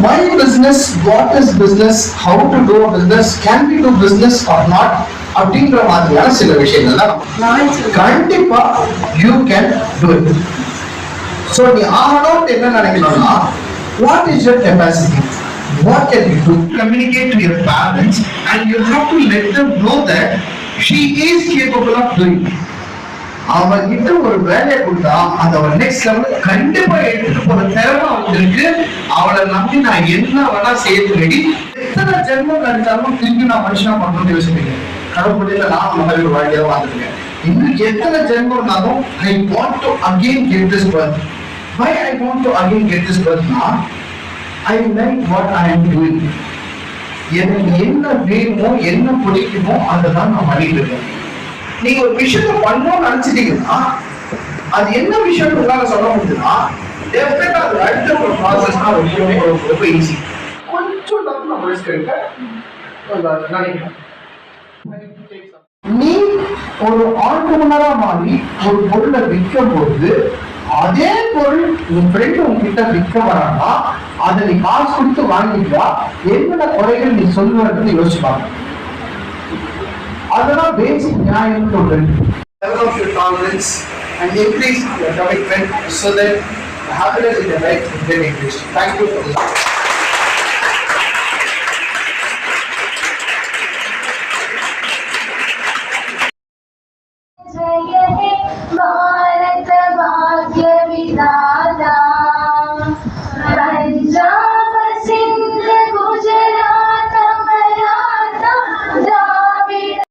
why business, what is business, how to do a business, can we do business or not அப்படின்ற மாதிரியான சில விஷயங்கள்லாம் கண்டிப்பா you can do it. So நீ ஆகணும்னு என்ன நினைக்கணும்னா, what is your capacity, what can you do? Communicate to your parents and you have to let them know that she is capable of doing it. அவகிட்ட ஒரு வேலையை கொடுத்தா அதை அவள் next லெவலுக்கு கண்டிப்பா எடுத்துட்டு போற திறமை அவங்களுக்கு. அவளை நம்பி நான் என்ன வேணா செய்ய ரெடி. எத்தனை ஜென்மம் கிடைச்சாலும் திரும்பி நான் மனுஷனா பண்ணணும்னு யோசிப்பீங்க. கடவுளில நான் மகளிர் வாழ்க்கையில வாழ்ந்துருக்கேன். இன்னும் எத்தனை ஜென்மம்னாலும் I want to again get this birth. Why I want to again get this பர்த்னா, I like what I am doing. எனக்கு என்ன வேணுமோ என்ன பிடிக்குமோ அதை தான் நான் பண்ணிட்டு இருக்கேன். நீங்க ஒரு விஷயத்த பண்ணணும்னு நினைச்சிட்டீங்கன்னா, அது என்ன விஷயம் உங்களால சொல்ல முடியுதுன்னா, டெஃபினட்டா அது அடுத்த ஒரு ப்ராசஸ்னா ரொம்ப ஈஸி. கொஞ்சம் நம்ம ரிஸ்க் எடுக்க நினைக்கிறேன். நீ ஒரு ஆண்டர்பிரனரா மாறி ஒரு பொருளை விற்கும் போது, அதே பொருள் உன் ஃப்ரெண்ட் உங்ககிட்ட விற்க வரானா, அதை நீ காசு கொடுத்து வாங்கிட்டா என்னென்ன குறைகள் நீ சொல்லுவதுன்னு யோசிப்பாங்க. அதெல்லாம் பேசிக் நியாயம் ஒன்று. Develop your tolerance and increase your commitment so that the happiness in your life will get increased. Thank you for this.